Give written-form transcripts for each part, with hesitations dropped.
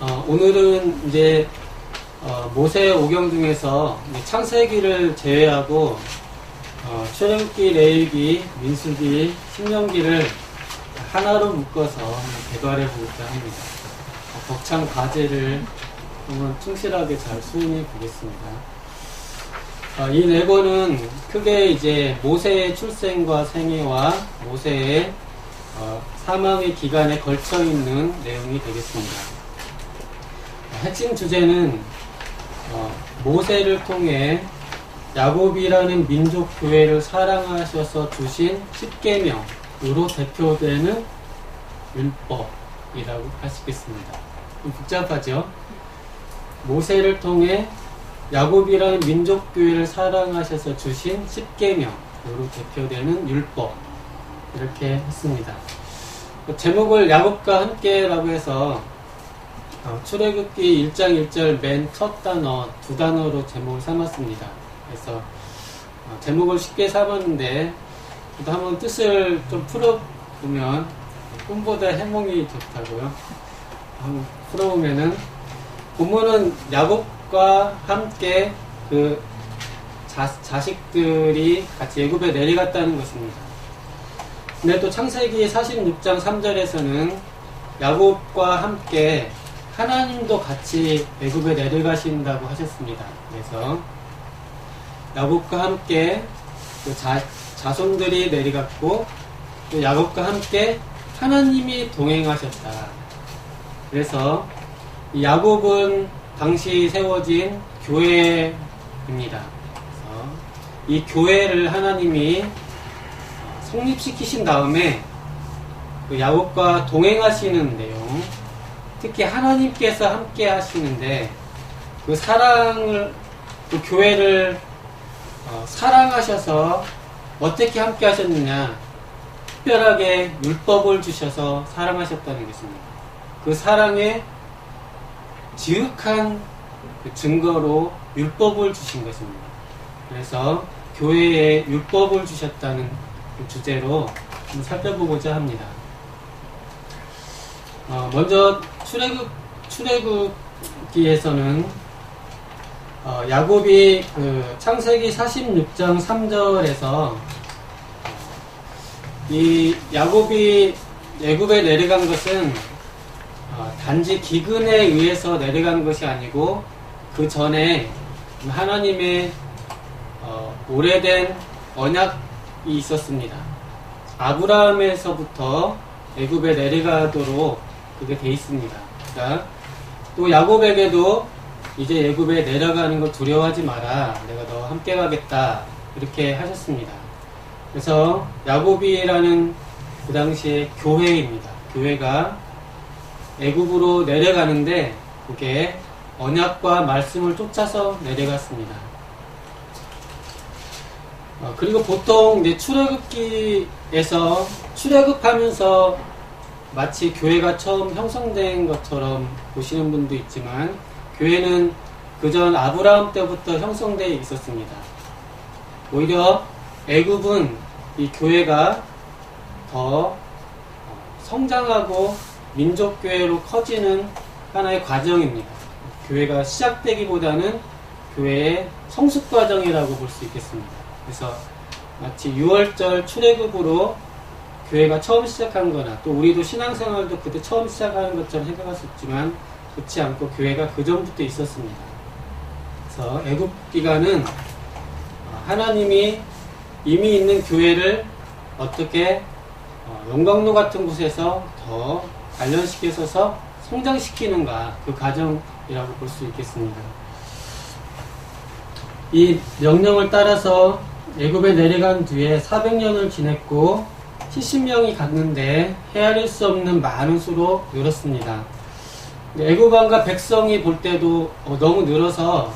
오늘은 이제 모세 오경 중에서 창세기를 제외하고 출애굽기, 레위기, 민수기, 신명기를 하나로 묶어서 대발해 보고자 합니다. 벅찬 과제를 한번 충실하게 잘 수행해 보겠습니다. 이 네 권은 크게 이제 모세의 출생과 생애와 모세의 사망의 기간에 걸쳐 있는 내용이 되겠습니다. 핵심 주제는 모세를 통해 야곱이라는 민족 교회를 사랑하셔서 주신 10계명으로 대표되는 율법이라고 할 수 있겠습니다. 좀 복잡하죠? 모세를 통해 야곱이라는 민족 교회를 사랑하셔서 주신 10계명으로 대표되는 율법, 이렇게 했습니다. 제목을 야곱과 함께라고 해서 출애굽기 1장 1절 맨 첫 단어, 두 단어로 제목을 삼았습니다. 그래서 제목을 쉽게 삼았는데 또 한번 뜻을 좀 풀어보면 꿈보다 해몽이 좋다고요. 한번 풀어보면은 본문은 야곱과 함께 그 자식들이 같이 애굽에 내려갔다는 것입니다. 근데 또 창세기 46장 3절에서는 야곱과 함께 하나님도 같이 애굽에 내려가신다고 하셨습니다. 그래서 야곱과 함께 그 자손들이 내려갔고 또 야곱과 함께 하나님이 동행하셨다. 그래서 이 야곱은 당시 세워진 교회입니다. 그래서 이 교회를 하나님이 성립시키신 다음에 그 야곱과 동행하시는 내용, 특히 하나님께서 함께 하시는데 그 사랑을, 그 교회를 사랑하셔서 어떻게 함께 하셨느냐, 특별하게 율법을 주셔서 사랑하셨다는 것입니다. 그 사랑의 지극한 증거로 율법을 주신 것입니다. 그래서 교회에 율법을 주셨다는 주제로 좀 살펴보고자 합니다. 먼저 출애굽기에서는 야곱이 그 창세기 46장 3절에서 이 야곱이 애굽에 내려간 것은 단지 기근에 의해서 내려간 것이 아니고 그 전에 하나님의 오래된 언약이 있었습니다. 아브라함에서부터 애굽에 내려가도록 그게 돼 있습니다. 그러니까 또 야곱에게도 이제 애굽에 내려가는 걸 두려워하지 마라, 내가 너와 함께 가겠다, 이렇게 하셨습니다. 그래서 야곱이라는 그 당시의 교회입니다. 교회가 애굽으로 내려가는데 그게 언약과 말씀을 쫓아서 내려갔습니다. 그리고 보통 이제 출애굽기에서 출애굽하면서 마치 교회가 처음 형성된 것처럼 보시는 분도 있지만 교회는 그전 아브라함 때부터 형성되어 있었습니다. 오히려 애굽은 이 교회가 더 성장하고 민족교회로 커지는 하나의 과정입니다. 교회가 시작되기보다는 교회의 성숙과정이라고 볼 수 있겠습니다. 그래서 마치 6월절 출애굽으로 교회가 처음 시작한 거나 또 우리도 신앙생활도 그때 처음 시작하는 것처럼 생각할 수 있지만 그렇지 않고 교회가 그 전부터 있었습니다. 그래서 애굽 기간은 하나님이 이미 있는 교회를 어떻게 용광로 같은 곳에서 더 단련시켜서 성장시키는가, 그 과정이라고 볼 수 있겠습니다. 이 명령을 따라서 애굽에 내려간 뒤에 400년을 지냈고 70명이 갔는데 헤아릴 수 없는 많은 수로 늘었습니다. 애굽 왕과 백성이 볼 때도 너무 늘어서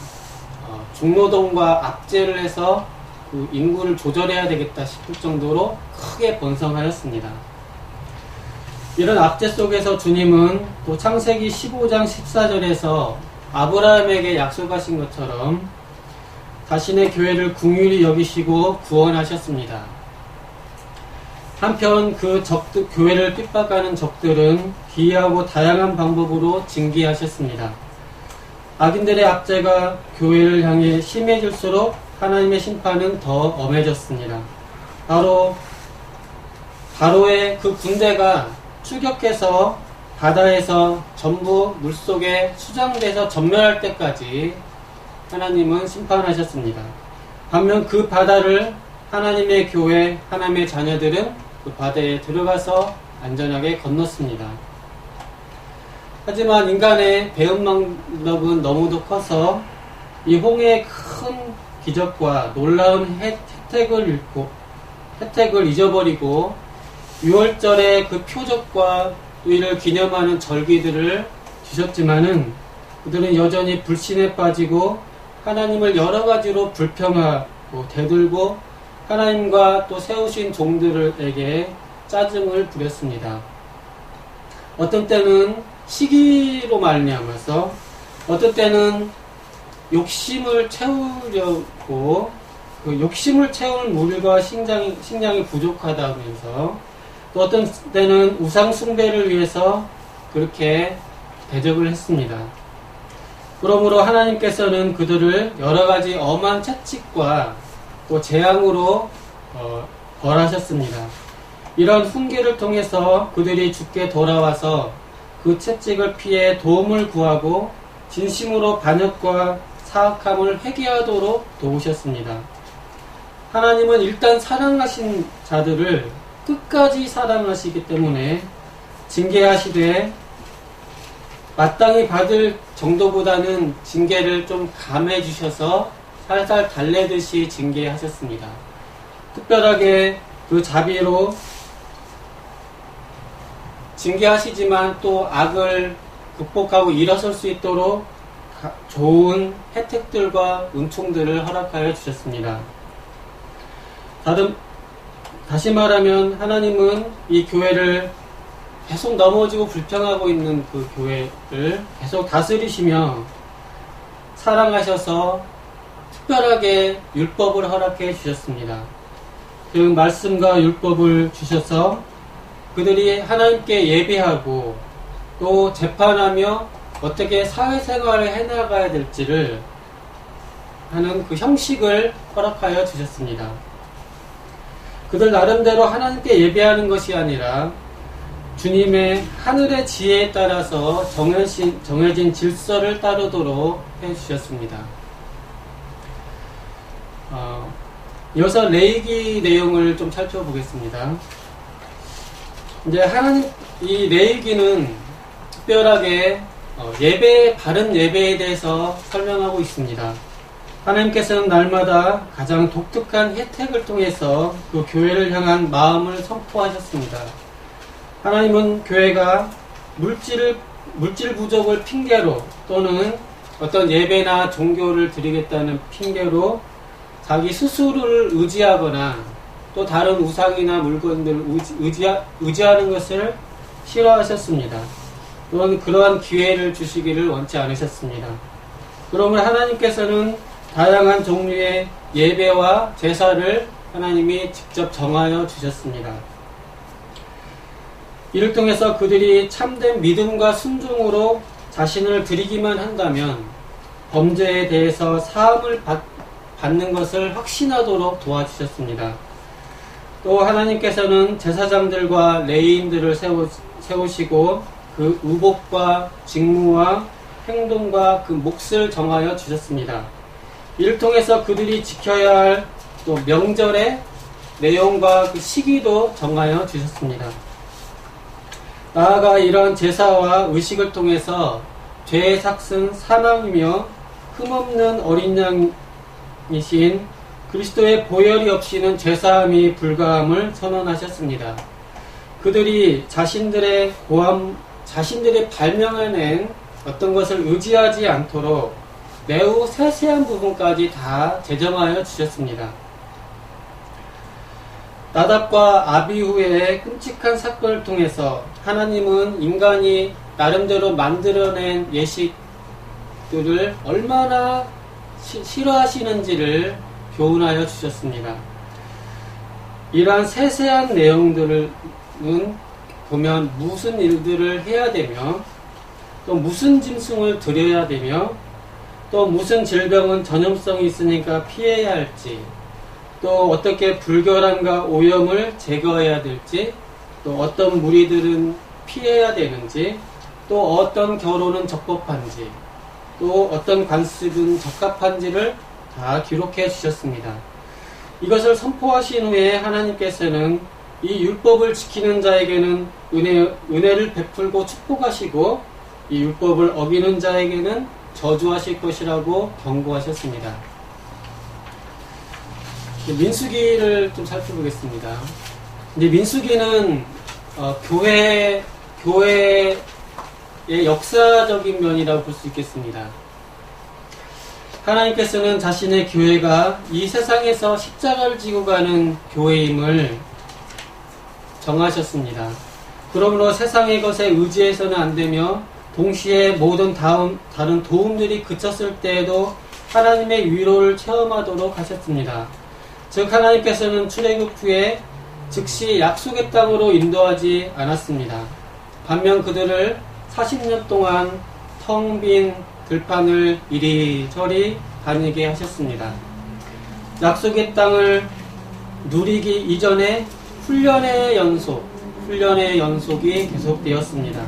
중노동과 압제를 해서 그 인구를 조절해야 되겠다 싶을 정도로 크게 번성하였습니다. 이런 압제 속에서 주님은 또 창세기 15장 14절에서 아브라함에게 약속하신 것처럼 자신의 교회를 긍휼히 여기시고 구원하셨습니다. 한편 그 적들, 교회를 핍박하는 적들은 기이하고 다양한 방법으로 징계하셨습니다. 악인들의 압제가 교회를 향해 심해질수록 하나님의 심판은 더 엄해졌습니다. 바로의 그 군대가 추격해서 바다에서 전부 물속에 수장돼서 전멸할 때까지 하나님은 심판하셨습니다. 반면 그 바다를 하나님의 교회, 하나님의 자녀들은 그 바다에 들어가서 안전하게 건넜습니다. 하지만 인간의 배움 방법은 너무도 커서 이 홍해의 큰 기적과 놀라운 혜택을 잊어버리고 6월절의 그 표적과 또 이를 기념하는 절기들을 주셨지만은 그들은 여전히 불신에 빠지고 하나님을 여러 가지로 불평하고 대들고 하나님과 또 세우신 종들에게 짜증을 부렸습니다. 어떤 때는 시기로 말미암아서, 어떤 때는 욕심을 채우려고 그 욕심을 채울 물과 식량이 부족하다면서, 또 어떤 때는 우상 숭배를 위해서 그렇게 대적을 했습니다. 그러므로 하나님께서는 그들을 여러 가지 엄한 채찍과 또 재앙으로 벌하셨습니다. 이런 훈계를 통해서 그들이 주께 돌아와서 그 채찍을 피해 도움을 구하고 진심으로 반역과 사악함을 회개하도록 도우셨습니다. 하나님은 일단 사랑하신 자들을 끝까지 사랑하시기 때문에 징계하시되 마땅히 받을 정도보다는 징계를 좀 감해 주셔서 살살 달래듯이 징계하셨습니다. 특별하게 그 자비로 징계하시지만 또 악을 극복하고 일어설 수 있도록 좋은 혜택들과 은총들을 허락하여 주셨습니다. 다시 말하면 하나님은 이 교회를 계속 넘어지고 불평하고 있는 그 교회를 계속 다스리시며 사랑하셔서 특별하게 율법을 허락해 주셨습니다. 그 말씀과 율법을 주셔서 그들이 하나님께 예배하고 또 재판하며 어떻게 사회생활을 해나가야 될지를 하는 그 형식을 허락하여 주셨습니다. 그들 나름대로 하나님께 예배하는 것이 아니라 주님의 하늘의 지혜에 따라서 정해진 질서를 따르도록 해주셨습니다. 이어서 레위기 내용을 좀 살펴보겠습니다. 이제 이 레위기는 특별하게 바른 예배에 대해서 설명하고 있습니다. 하나님께서는 날마다 가장 독특한 혜택을 통해서 그 교회를 향한 마음을 선포하셨습니다. 하나님은 교회가 물질 부족을 핑계로 또는 어떤 예배나 종교를 드리겠다는 핑계로 자기 스스로를 의지하거나 또 다른 우상이나 물건들을 의지하는 것을 싫어하셨습니다. 또는 그러한 기회를 주시기를 원치 않으셨습니다. 그러면 하나님께서는 다양한 종류의 예배와 제사를 하나님이 직접 정하여 주셨습니다. 이를 통해서 그들이 참된 믿음과 순종으로 자신을 드리기만 한다면 범죄에 대해서 사함을 받는 것을 확신하도록 도와주셨습니다. 또 하나님께서는 제사장들과 레위인들을 세우시고 그 의복과 직무와 행동과 그 몫을 정하여 주셨습니다. 이를 통해서 그들이 지켜야 할 또 명절의 내용과 그 시기도 정하여 주셨습니다. 나아가 이러한 제사와 의식을 통해서 죄의 삭은 사망이며 흠없는 어린 양이신 그리스도의 보혈이 없이는 죄사함이 불가함을 선언하셨습니다. 그들이 자신들의 발명해낸 어떤 것을 의지하지 않도록 매우 세세한 부분까지 다 제정하여 주셨습니다. 나답과 아비후의 끔찍한 사건을 통해서 하나님은 인간이 나름대로 만들어낸 예식들을 얼마나 싫어하시는지를 교훈하여 주셨습니다. 이러한 세세한 내용들은 보면 무슨 일들을 해야 되며 또 무슨 짐승을 드려야 되며 또 무슨 질병은 전염성이 있으니까 피해야 할지 또 어떻게 불결함과 오염을 제거해야 될지 또 어떤 무리들은 피해야 되는지 또 어떤 결혼은 적법한지 또 어떤 관습은 적합한지를 다 기록해 주셨습니다. 이것을 선포하신 후에 하나님께서는 이 율법을 지키는 자에게는 은혜를 베풀고 축복하시고 이 율법을 어기는 자에게는 저주하실 것이라고 경고하셨습니다. 민수기를 좀 살펴보겠습니다. 이제 민수기는 교회의 역사적인 면이라고 볼 수 있겠습니다. 하나님께서는 자신의 교회가 이 세상에서 십자가를 지고 가는 교회임을 정하셨습니다. 그러므로 세상의 것에 의지해서는 안 되며 동시에 모든 다른 도움들이 그쳤을 때에도 하나님의 위로를 체험하도록 하셨습니다. 즉 하나님께서는 출애굽 후에 즉시 약속의 땅으로 인도하지 않았습니다. 반면 그들을 40년 동안 텅 빈 들판을 이리저리 다니게 하셨습니다. 약속의 땅을 누리기 이전에 훈련의 연속이 계속되었습니다.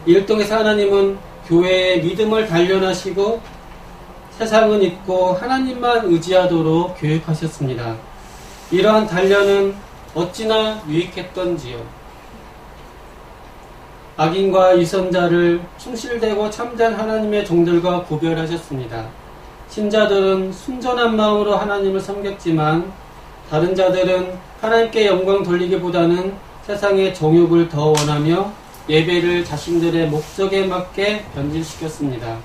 이를 통해서 하나님은 교회의 믿음을 단련하시고 세상은 잊고 하나님만 의지하도록 교육하셨습니다. 이러한 단련은 어찌나 유익했던지요. 악인과 위선자를 충실되고 참된 하나님의 종들과 구별하셨습니다. 신자들은 순전한 마음으로 하나님을 섬겼지만 다른 자들은 하나님께 영광 돌리기보다는 세상의 정욕을 더 원하며 예배를 자신들의 목적에 맞게 변질시켰습니다.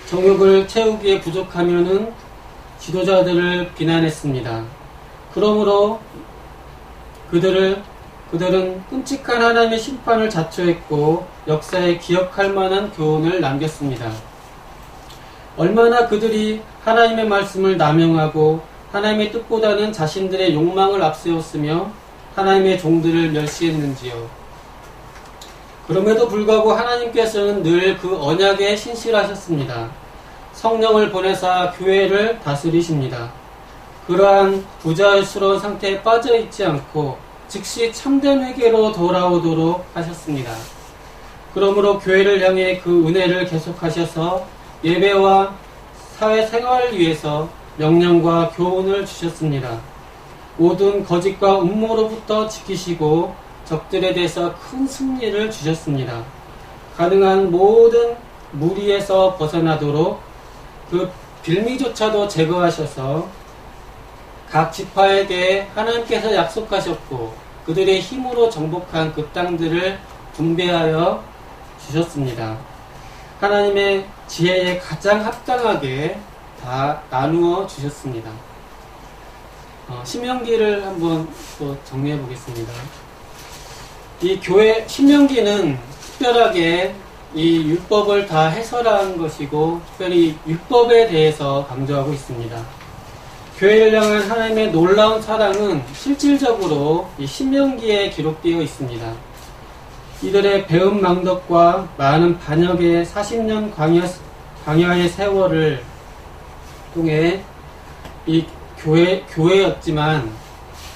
정욕을 채우기에 부족하면은 지도자들을 비난했습니다. 그러므로 그들은 끔찍한 하나님의 심판을 자초했고 역사에 기억할 만한 교훈을 남겼습니다. 얼마나 그들이 하나님의 말씀을 남용하고 하나님의 뜻보다는 자신들의 욕망을 앞세웠으며 하나님의 종들을 멸시했는지요. 그럼에도 불구하고 하나님께서는 늘 그 언약에 신실하셨습니다. 성령을 보내사 교회를 다스리십니다. 그러한 부자유스러운 상태에 빠져있지 않고 즉시 참된 회개로 돌아오도록 하셨습니다. 그러므로 교회를 향해 그 은혜를 계속하셔서 예배와 사회생활을 위해서 명령과 교훈을 주셨습니다. 모든 거짓과 음모로부터 지키시고 적들에 대해서 큰 승리를 주셨습니다. 가능한 모든 무리에서 벗어나도록 그 빌미조차도 제거하셔서 각 지파에게 하나님께서 약속하셨고 그들의 힘으로 정복한 그 땅들을 분배하여 주셨습니다. 하나님의 지혜에 가장 합당하게 다 나누어 주셨습니다. 신명기를 한번 또 정리해 보겠습니다. 이 교회 신명기는 특별하게 이 율법을 다 해설한 것이고 특별히 율법에 대해서 강조하고 있습니다. 교회를 향한 하나님의 놀라운 사랑은 실질적으로 이 신명기에 기록되어 있습니다. 이들의 배은망덕과 많은 반역의 40년 광야의 세월을 통해 이 교회였지만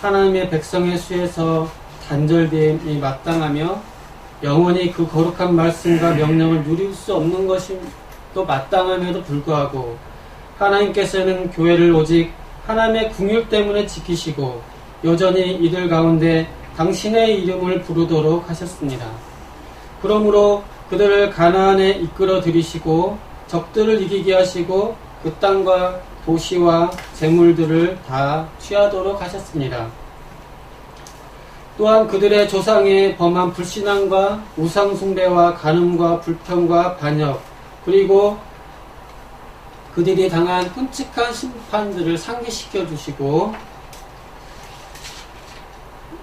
하나님의 백성의 수에서 단절됨이 마땅하며 영원히 그 거룩한 말씀과 명령을 누릴 수 없는 것이 또 마땅함에도 불구하고 하나님께서는 교회를 오직 하나님의 긍휼 때문에 지키시고 여전히 이들 가운데 당신의 이름을 부르도록 하셨습니다. 그러므로 그들을 가나안에 이끌어 들이시고 적들을 이기게 하시고 그 땅과 도시와 재물들을 다 취하도록 하셨습니다. 또한 그들의 조상의 범한 불신앙과 우상숭배와 간음과 불평과 반역 그리고 그들이 당한 끔찍한 심판들을 상기시켜 주시고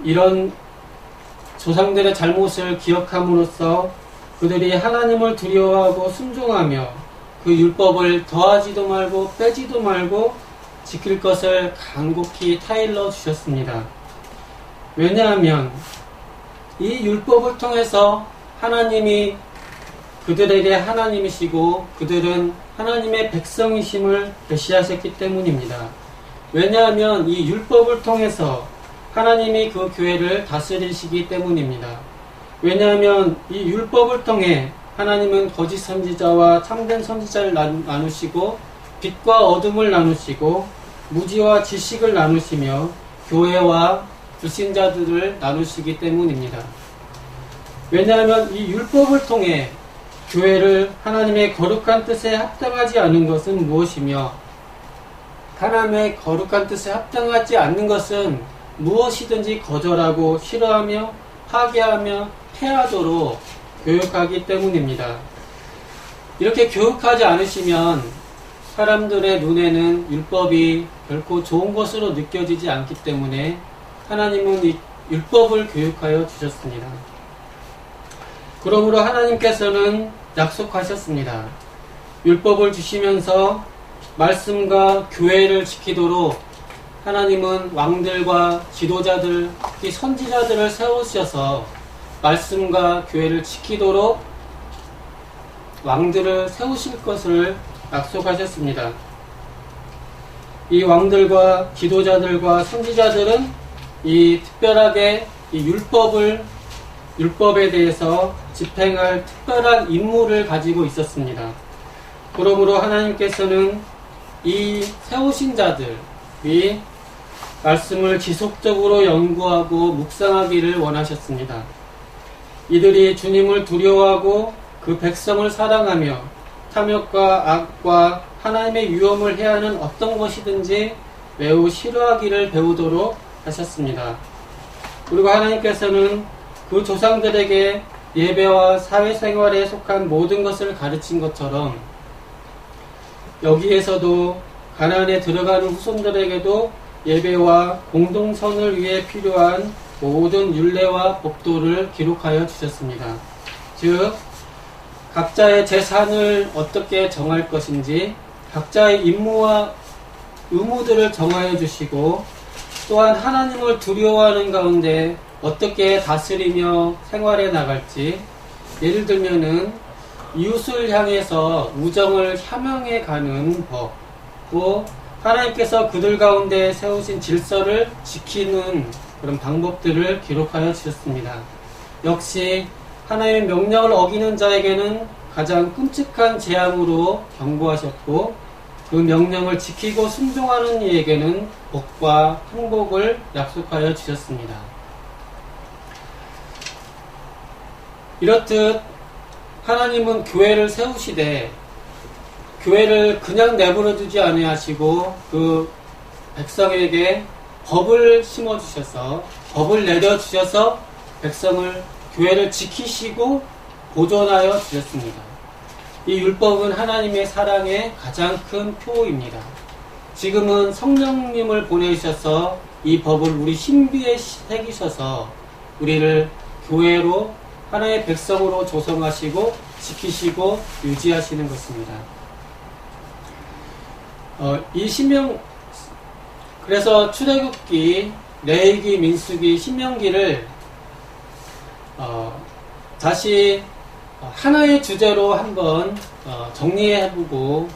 이런 조상들의 잘못을 기억함으로써 그들이 하나님을 두려워하고 순종하며 그 율법을 더하지도 말고 빼지도 말고 지킬 것을 간곡히 타일러 주셨습니다. 왜냐하면 이 율법을 통해서 하나님이 그들에게 하나님이시고 그들은 하나님의 백성이심을 계시하셨기 때문입니다. 왜냐하면 이 율법을 통해서 하나님이 그 교회를 다스리시기 때문입니다. 왜냐하면 이 율법을 통해 하나님은 거짓 선지자와 참된 선지자를 나누시고 빛과 어둠을 나누시고 무지와 지식을 나누시며 교회와 불신자들을 나누시기 때문입니다. 왜냐하면 이 율법을 통해 교회를 하나님의 거룩한 뜻에 합당하지 않은 것은 무엇이며 하나님의 거룩한 뜻에 합당하지 않는 것은 무엇이든지 거절하고 싫어하며 파괴하며 폐하도록 교육하기 때문입니다. 이렇게 교육하지 않으시면 사람들의 눈에는 율법이 결코 좋은 것으로 느껴지지 않기 때문에 하나님은 이 율법을 교육하여 주셨습니다. 그러므로 하나님께서는 약속하셨습니다. 율법을 주시면서 말씀과 교회를 지키도록 하나님은 왕들과 지도자들, 특히 선지자들을 세우셔서 말씀과 교회를 지키도록 왕들을 세우실 것을 약속하셨습니다. 이 왕들과 지도자들과 선지자들은 이 특별하게 이 율법에 대해서 집행할 특별한 임무를 가지고 있었습니다. 그러므로 하나님께서는 이 세우신 자들이 말씀을 지속적으로 연구하고 묵상하기를 원하셨습니다. 이들이 주님을 두려워하고 그 백성을 사랑하며 탐욕과 악과 하나님의 위험을 해하는 어떤 것이든지 매우 싫어하기를 배우도록 하셨습니다. 그리고 하나님께서는 그 조상들에게 예배와 사회생활에 속한 모든 것을 가르친 것처럼 여기에서도 가나안에 들어가는 후손들에게도 예배와 공동선을 위해 필요한 모든 율례와 법도를 기록하여 주셨습니다. 즉 각자의 재산을 어떻게 정할 것인지 각자의 임무와 의무들을 정하여 주시고 또한 하나님을 두려워하는 가운데 어떻게 다스리며 생활해 나갈지, 예를 들면은 이웃을 향해서 우정을 함양해 가는 법, 또 하나님께서 그들 가운데 세우신 질서를 지키는 그런 방법들을 기록하여 주셨습니다. 역시 하나님의 명령을 어기는 자에게는 가장 끔찍한 재앙으로 경고하셨고 그 명령을 지키고 순종하는 이에게는 복과 행복을 약속하여 주셨습니다. 이렇듯 하나님은 교회를 세우시되 교회를 그냥 내버려두지 아니하시고 그 백성에게 법을 심어주셔서 법을 내려주셔서 교회를 지키시고 보존하여 주셨습니다. 이 율법은 하나님의 사랑의 가장 큰 표입니다. 지금은 성령님을 보내주셔서 이 법을 우리 신비에 새기셔서 우리를 교회로 하나님의 백성으로 조성하시고 지키시고 유지하시는 것입니다. 그래서 출애굽기, 레위기, 민수기, 신명기를 다시 하나의 주제로 한번 정리해보고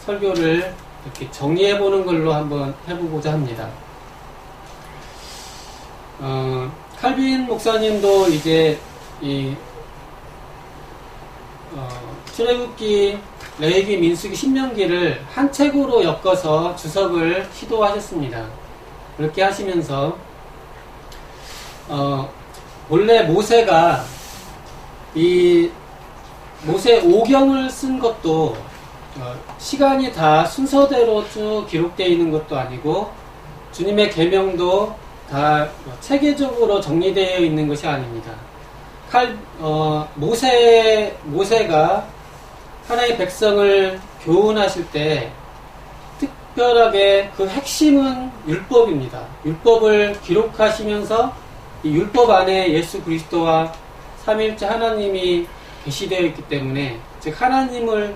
설교를 이렇게 정리해보는 걸로 한번 해보고자 합니다. 칼빈 목사님도 이제 이 출애굽기, 레위기, 민수기, 신명기를 한 책으로 엮어서 주석을 시도하셨습니다. 그렇게 하시면서 원래 모세가 이 모세 오경을 쓴 것도 시간이 다 순서대로 쭉 기록되어 있는 것도 아니고 주님의 계명도 다 체계적으로 정리되어 있는 것이 아닙니다. 모세가 하나의 백성을 교훈하실 때 특별하게 그 핵심은 율법입니다. 율법을 기록하시면서 이 율법 안에 예수 그리스도와 삼위일체 하나님이 계시되어 있기 때문에 즉 하나님이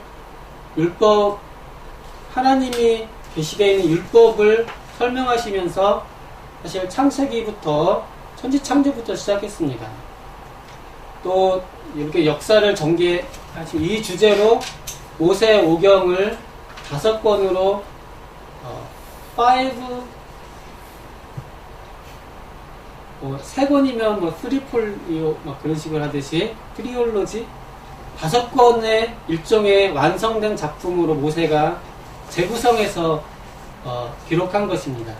계시되어 있는 율법을 설명하시면서 사실 창세기부터 천지창조부터 시작했습니다. 또 이렇게 역사를 전개하신 이 주제로 모세오경을 5권으로 3권이면 뭐 트리폴리오 막 그런 식으로 하듯이 트리올로지 5권의 일종의 완성된 작품으로 모세가 재구성해서 기록한 것입니다.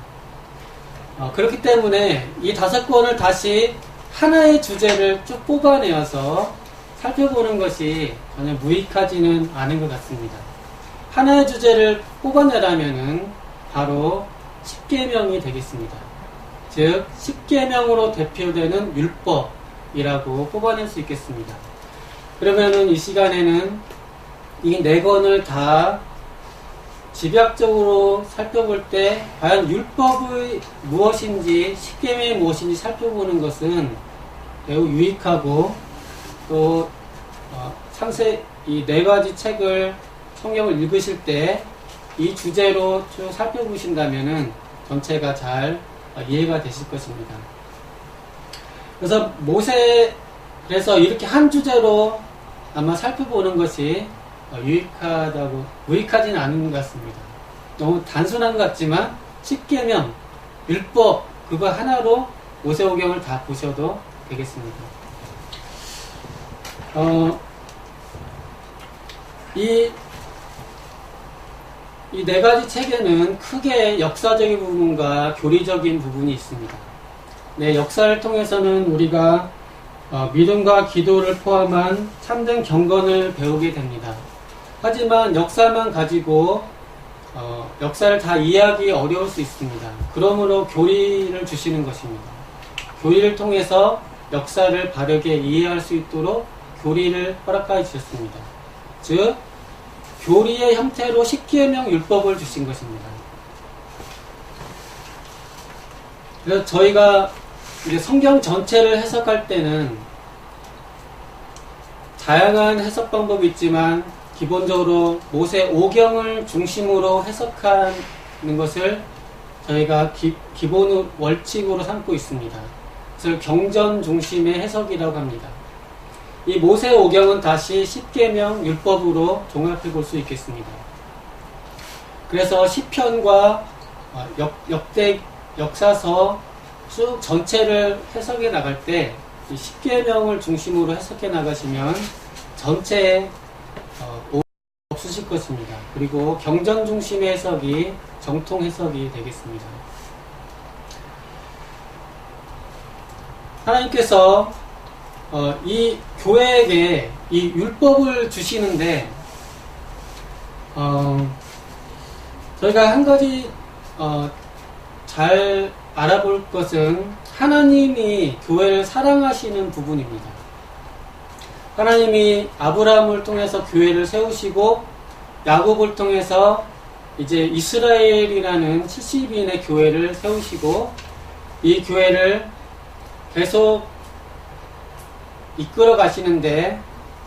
그렇기 때문에 이 5권을 다시 하나의 주제를 쭉 뽑아내어서 살펴보는 것이 전혀 무익하지는 않은 것 같습니다. 하나의 주제를 뽑아내라면은 바로 십계명이 되겠습니다. 즉 십계명으로 대표되는 율법이라고 뽑아낼 수 있겠습니다. 그러면은 이 시간에는 이 4권을 다 집약적으로 살펴볼 때 과연 율법이 무엇인지 십계명이 무엇인지 살펴보는 것은 매우 유익하고 또 이 4가지 책을 성경을 읽으실 때 이 주제로 쭉 살펴보신다면은 전체가 잘 이해가 되실 것입니다. 그래서 그래서 이렇게 한 주제로 아마 살펴보는 것이 무익하지는 않은 것 같습니다. 너무 단순한 것 같지만 십계명, 율법 그거 하나로 모세오경을 다 보셔도 되겠습니다. 이 4가지 책에는 크게 역사적인 부분과 교리적인 부분이 있습니다. 네, 역사를 통해서는 우리가 믿음과 기도를 포함한 참된 경건을 배우게 됩니다. 하지만 역사만 가지고 역사를 다 이해하기 어려울 수 있습니다. 그러므로 교리를 주시는 것입니다. 교리를 통해서 역사를 바르게 이해할 수 있도록 교리를 허락하여 주셨습니다. 즉 교리의 형태로 십계명 율법을 주신 것입니다. 그래서 저희가 이제 성경 전체를 해석할 때는 다양한 해석 방법이 있지만 기본적으로 모세오경을 중심으로 해석하는 것을 저희가 기본 원칙으로 삼고 있습니다. 그래서 경전 중심의 해석이라고 합니다. 이 모세오경은 다시 십계명 율법으로 종합해 볼 수 있겠습니다. 그래서 시편과 역사서 쭉 전체를 해석해 나갈 때 십계명을 중심으로 해석해 나가시면 전체에 없으실 것입니다. 그리고 경전 중심의 해석이 정통 해석이 되겠습니다. 하나님께서 이 교회에게 이 율법을 주시는데 저희가 한 가지 잘 알아볼 것은 하나님이 교회를 사랑하시는 부분입니다. 하나님이 아브라함을 통해서 교회를 세우시고 야곱을 통해서 이제 이스라엘이라는 70인의 교회를 세우시고 이 교회를 계속 이끌어 가시는데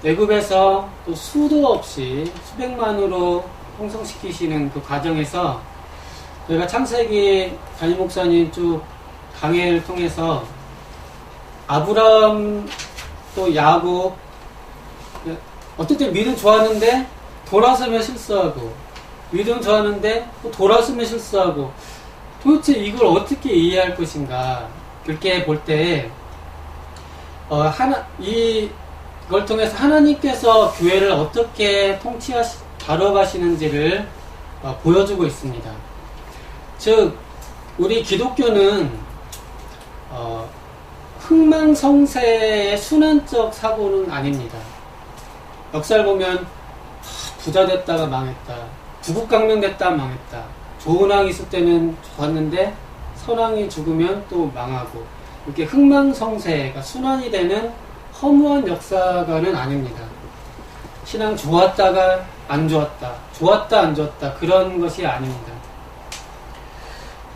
애굽에서 또 수도 없이 수백만으로 형성시키시는 그 과정에서 저희가 창세기 담임 목사님 쭉 강해를 통해서 아브라함 또 야곱 어쨌든 믿음 좋았는데 돌아서면 실수하고 믿음 좋았는데 또 돌아서면 실수하고 도대체 이걸 어떻게 이해할 것인가 그렇게 볼 때 이걸 통해서 하나님께서 교회를 어떻게 다뤄가시는지를 보여주고 있습니다. 즉 우리 기독교는 흥망성쇠의 순환적 사고는 아닙니다. 역사를 보면 부자 됐다가 망했다, 구국강명 됐다가 망했다, 좋은 왕이 있을 때는 좋았는데 선왕이 죽으면 또 망하고 이렇게 흥망성쇠가 순환이 되는 허무한 역사가는 아닙니다. 신앙 좋았다가 안 좋았다, 좋았다 안 좋았다 그런 것이 아닙니다.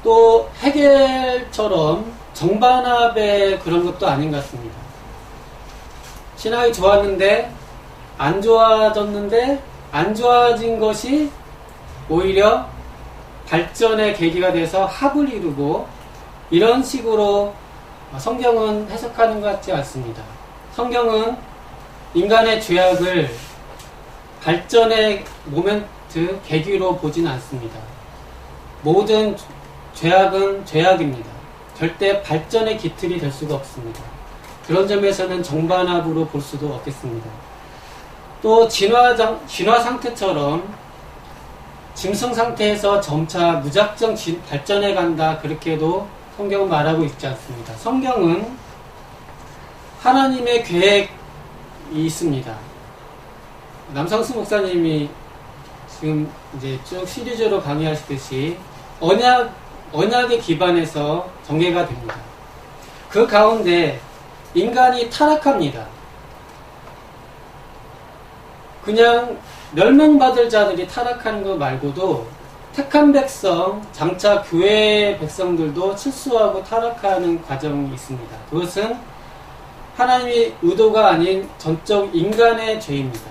또 헤겔처럼 정반합의 그런 것도 아닌 것 같습니다. 신앙이 좋았는데 안 좋아졌는데 안 좋아진 것이 오히려 발전의 계기가 돼서 합을 이루고 이런 식으로 성경은 해석하는 것 같지 않습니다. 성경은 인간의 죄악을 발전의 모멘트, 계기로 보진 않습니다. 모든 죄악은 죄악입니다. 절대 발전의 기틀이 될 수가 없습니다. 그런 점에서는 정반합으로 볼 수도 없겠습니다. 또 진화 상태처럼 짐승 상태에서 점차 무작정 발전해 간다, 그렇게도 성경은 말하고 있지 않습니다. 성경은 하나님의 계획이 있습니다. 남상수 목사님이 지금 이제 쭉 시리즈로 강의하시듯이 언약에 기반해서 전개가 됩니다. 그 가운데 인간이 타락합니다. 그냥 멸망받을 자들이 타락하는 것 말고도 택한 백성, 장차 교회의 백성들도 실수하고 타락하는 과정이 있습니다. 그것은 하나님의 의도가 아닌 전적 인간의 죄입니다.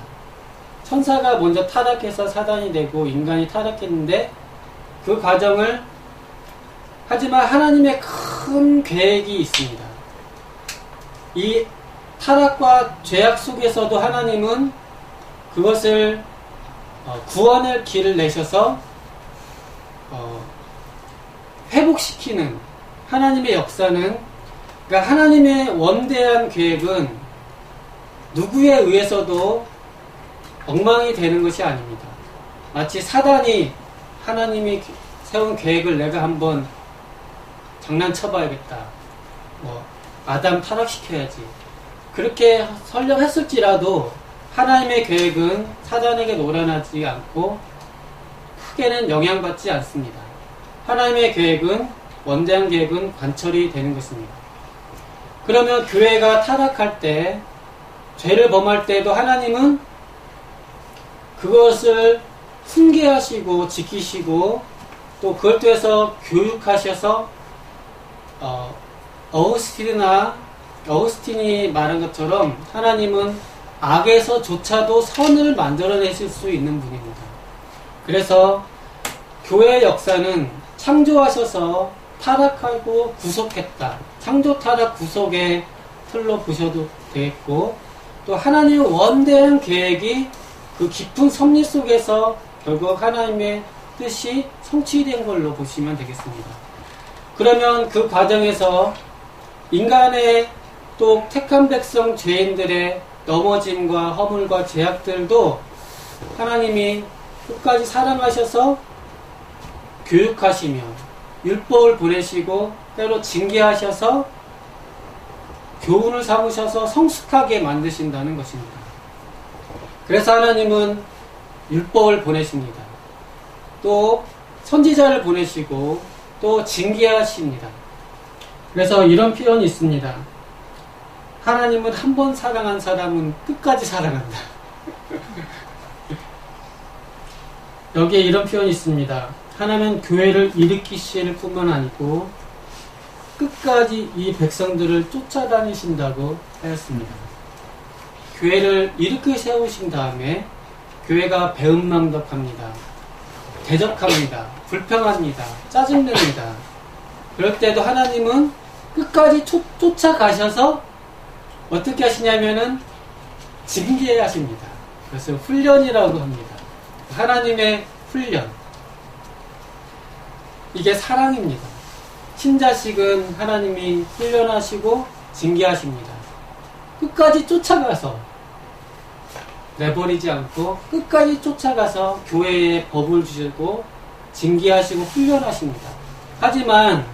천사가 먼저 타락해서 사단이 되고 인간이 타락했는데 그 과정을, 하지만 하나님의 큰 계획이 있습니다. 이 타락과 죄악 속에서도 하나님은 그것을 구원의 길을 내셔서 회복시키는 하나님의 역사는, 그러니까 하나님의 원대한 계획은 누구에 의해서도 엉망이 되는 것이 아닙니다. 마치 사단이 하나님이 세운 계획을 내가 한번 장난쳐봐야겠다, 아담 타락시켜야지, 그렇게 설령했을지라도 하나님의 계획은 사단에게 노란하지 않고 크게는 영향받지 않습니다. 하나님의 계획은, 원대한 계획은 관철이 되는 것입니다. 그러면 교회가 타락할 때, 죄를 범할 때도 하나님은 그것을 훈계하시고 지키시고 또 그걸 통해서 교육하셔서 어우스틴이 말한 것처럼 하나님은 악에서조차도 선을 만들어내실 수 있는 분입니다. 그래서 교회의 역사는 창조하셔서 타락하고 구속했다, 창조 타락 구속의 틀로 보셔도 되겠고, 또 하나님의 원대한 계획이 그 깊은 섭리 속에서 결국 하나님의 뜻이 성취된 걸로 보시면 되겠습니다. 그러면 그 과정에서 인간의 또 택한 백성 죄인들의 넘어짐과 허물과 죄악들도 하나님이 끝까지 사랑하셔서 교육하시며 율법을 보내시고 때로 징계하셔서 교훈을 삼으셔서 성숙하게 만드신다는 것입니다. 그래서 하나님은 율법을 보내십니다. 또 선지자를 보내시고 또 징계하십니다. 그래서 이런 표현이 있습니다. 하나님은 한 번 사랑한 사람은 끝까지 사랑한다. 여기에 이런 표현이 있습니다. 하나님은 교회를 일으키실 뿐만 아니고 끝까지 이 백성들을 쫓아다니신다고 하였습니다. 교회를 일으켜 세우신 다음에 교회가 배은망덕합니다. 대적합니다. 불평합니다. 짜증냅니다. 그럴 때도 하나님은 끝까지 쫓아가셔서 어떻게 하시냐면은 징계하십니다. 그래서 훈련이라고 합니다. 하나님의 훈련. 이게 사랑입니다. 친자식은 하나님이 훈련하시고 징계하십니다. 끝까지 쫓아가서 내버리지 않고 끝까지 쫓아가서 교회에 법을 주시고 징계하시고 훈련하십니다. 하지만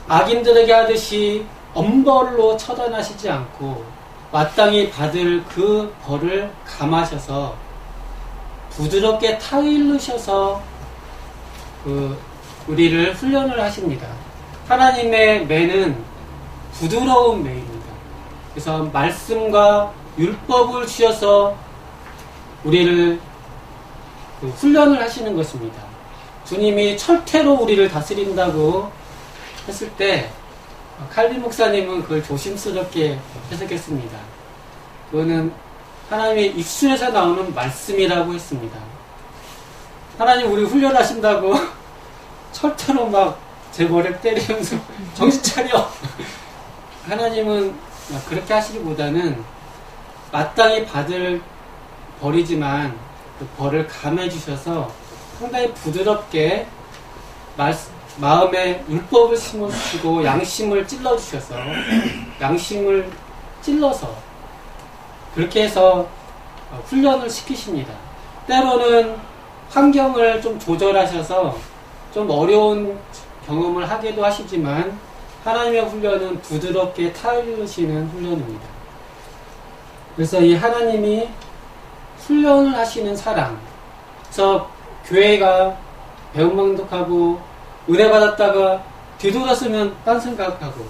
악인들에게 하듯이 엄벌로 처단하시지 않고 마땅히 받을 그 벌을 감하셔서 부드럽게 타일르셔서 우리를 훈련을 하십니다. 하나님의 매는 부드러운 매입니다. 그래서 말씀과 율법을 주셔서 우리를 훈련을 하시는 것입니다. 주님이 철퇴로 우리를 다스린다고 했을 때 칼빈 목사님은 그걸 조심스럽게 해석했습니다. 그거는 하나님의 입술에서 나오는 말씀이라고 했습니다. 하나님 우리 훈련하신다고 철처럼 막 제 머리를 때리면서 정신 차려. 하나님은 그렇게 하시기보다는 마땅히 받을 벌이지만 그 벌을 감해 주셔서 상당히 부드럽게 마음에 율법을 심어주시고 양심을 찔러주셔서 양심을 찔러서 그렇게 해서 훈련을 시키십니다. 때로는 환경을 좀 조절하셔서 좀 어려운 경험을 하기도 하시지만 하나님의 훈련은 부드럽게 타이르시는 훈련입니다. 그래서 이 하나님이 훈련을 하시는 사랑, 그래서 교회가 배움망덕하고 은혜 받았다가 뒤돌았으면 딴 생각하고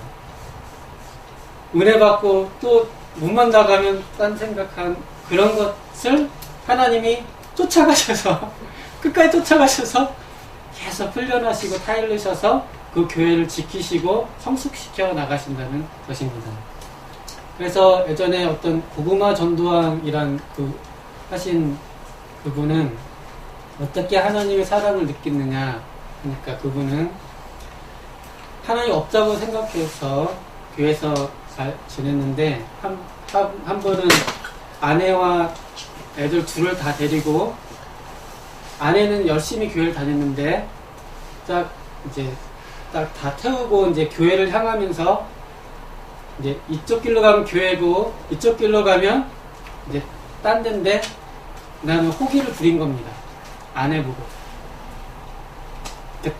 은혜 받고 또 문만 나가면 딴 생각한 그런 것을 하나님이 쫓아가셔서 끝까지 쫓아가셔서 계속 훈련하시고 타일르셔서 그 교회를 지키시고 성숙시켜 나가신다는 것입니다. 그래서 예전에 어떤 고구마 전도왕이란 하신 그분은 어떻게 하나님의 사랑을 느끼느냐 하니까 그분은 하나님 없다고 생각해서 교회에서 잘 지냈는데 한 번은 아내와 애들 둘을 다 데리고 아내는 열심히 교회를 다녔는데 딱 다 태우고 이제 교회를 향하면서 이제 이쪽 길로 가면 교회고 이쪽 길로 가면 이제 딴 데인데 나는 호기를 부린 겁니다. 아내 보고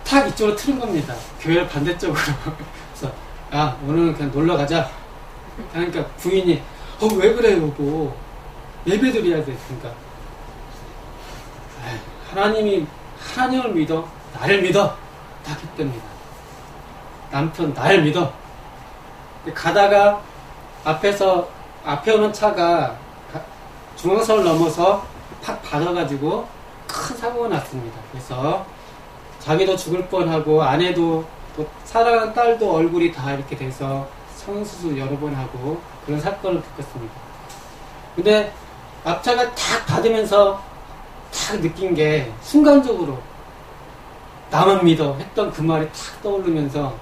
탁 이쪽으로 틀은 겁니다. 교회를 반대쪽으로. 그래서 야 오늘은 그냥 놀러 가자. 그러니까 부인이 왜 그래 여보 예배 드려야 돼. 그러니까 하나님을 믿어 나를 믿어 딱 했답니다. 남편 나를 믿어. 가다가 앞에 오는 차가 중앙선을 넘어서 팍 받아가지고 큰 사고가 났습니다. 그래서 자기도 죽을 뻔하고 아내도 또 사랑하는 딸도 얼굴이 다 이렇게 돼서 성형수술 여러 번 하고 그런 사건을 겪었습니다. 근데 앞차가 탁 받으면서 탁 느낀 게 순간적으로 나만 믿어 했던 그 말이 탁 떠오르면서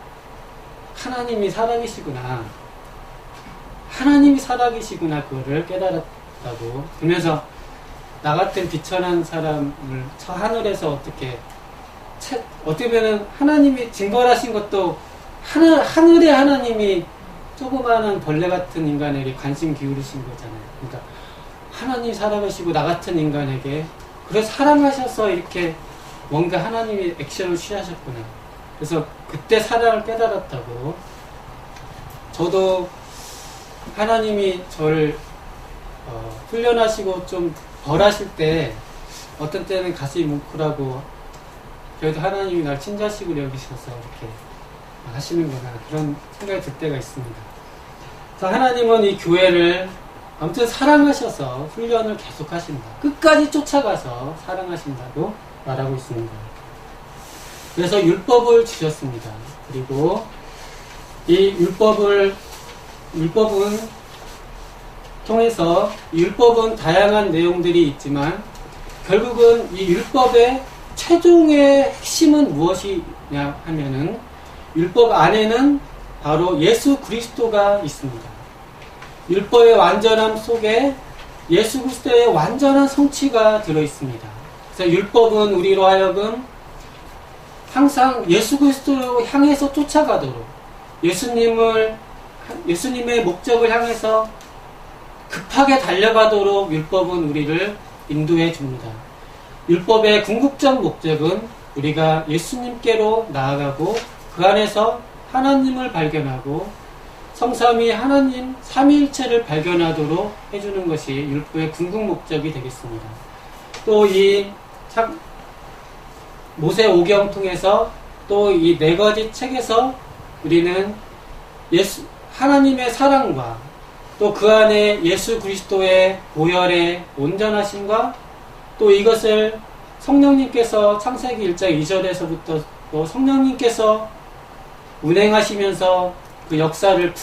하나님이 살아계시구나. 하나님이 살아계시구나. 그거를 깨달았다고. 그러면서 나 같은 비천한 사람을 저 하늘에서 어떻게 보면 하나님이 징벌하신 것도 하늘의 하나님이 조그마한 벌레 같은 인간에게 관심 기울이신 거잖아요. 그러니까 하나님이 살아계시고 나 같은 인간에게 그래서 사랑하셔서 이렇게 뭔가 하나님이 액션을 취하셨구나. 그래서 그때 사랑을 깨달았다고. 저도 하나님이 저를 훈련하시고 좀 벌하실 때 어떤 때는 가슴이 뭉클하고 그래도 하나님이 날 친자식으로 여기셔서 이렇게 하시는구나 그런 생각이 들 때가 있습니다. 그래서 하나님은 이 교회를 아무튼 사랑하셔서 훈련을 계속 하신다. 끝까지 쫓아가서 사랑하신다고 말하고 있습니다. 그래서 율법을 주셨습니다. 그리고 이 율법은 통해서 율법은 다양한 내용들이 있지만 결국은 이 율법의 최종의 핵심은 무엇이냐 하면은 율법 안에는 바로 예수 그리스도가 있습니다. 율법의 완전함 속에 예수 그리스도의 완전한 성취가 들어있습니다. 그래서 율법은 우리로 하여금 항상 예수 그리스도를 향해서 쫓아가도록 예수님의 목적을 향해서 급하게 달려가도록 율법은 우리를 인도해 줍니다. 율법의 궁극적 목적은 우리가 예수님께로 나아가고 그 안에서 하나님을 발견하고 성삼위 하나님 삼위일체를 발견하도록 해주는 것이 율법의 궁극 목적이 되겠습니다. 또 이 모세 오경 통해서 또 이 4가지 책에서 우리는 하나님의 사랑과 또 그 안에 예수 그리스도의 보혈의 온전하심과 또 이것을 성령님께서 창세기 1장 2절에서부터 또 성령님께서 운행하시면서 그 역사를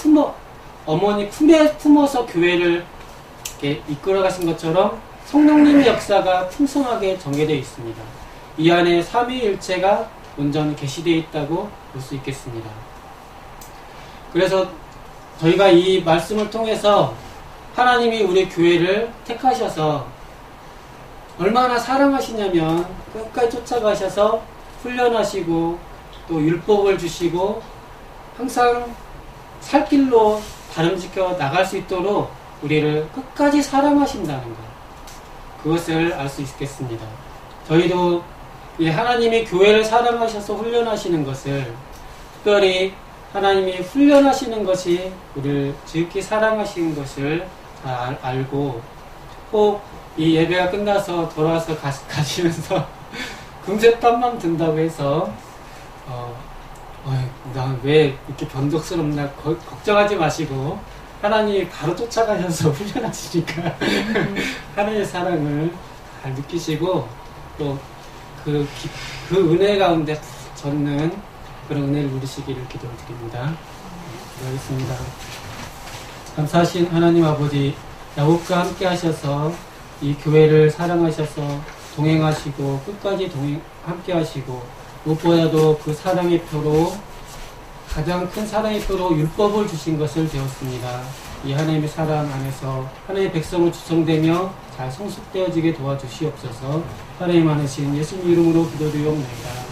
어머니 품에 품어서 교회를 이렇게 이끌어 가신 것처럼 성령님의 역사가 풍성하게 전개되어 있습니다. 이 안에 삼위일체가 온전히 계시되어 있다고 볼 수 있겠습니다. 그래서 저희가 이 말씀을 통해서 하나님이 우리 교회를 택하셔서 얼마나 사랑하시냐면 끝까지 쫓아가셔서 훈련하시고 또 율법을 주시고 항상 살 길로 다름지켜 나갈 수 있도록 우리를 끝까지 사랑하신다는 것, 그것을 알 수 있겠습니다. 저희도 이 하나님이 교회를 사랑하셔서 훈련하시는 것을, 특별히 하나님이 훈련하시는 것이 우리를 지극히 사랑하시는 것을 잘 알고, 꼭 이 예배가 끝나서 돌아와서 가시면서 금세땀만 든다고 해서 나 왜 이렇게 변덕스럽나 걱정하지 마시고, 하나님이 바로 쫓아가셔서 훈련하시니까 하나님의 사랑을 잘 느끼시고 또 그 은혜 가운데 푹 젖는 그런 은혜를 누리시기를 기도드립니다. 기도하겠습니다. 감사하신 하나님 아버지, 야곱과 함께 하셔서 이 교회를 사랑하셔서 동행하시고 끝까지 함께 하시고, 무엇보다도 그 사랑의 표로, 가장 큰 사랑의 표로 율법을 주신 것을 배웠습니다. 이 하나님의 사랑 안에서 하나님의 백성을 주성되며 잘 성숙되어지게 도와주시옵소서. 하나님 많으신 예수님 이름으로 기도드리옵나이다.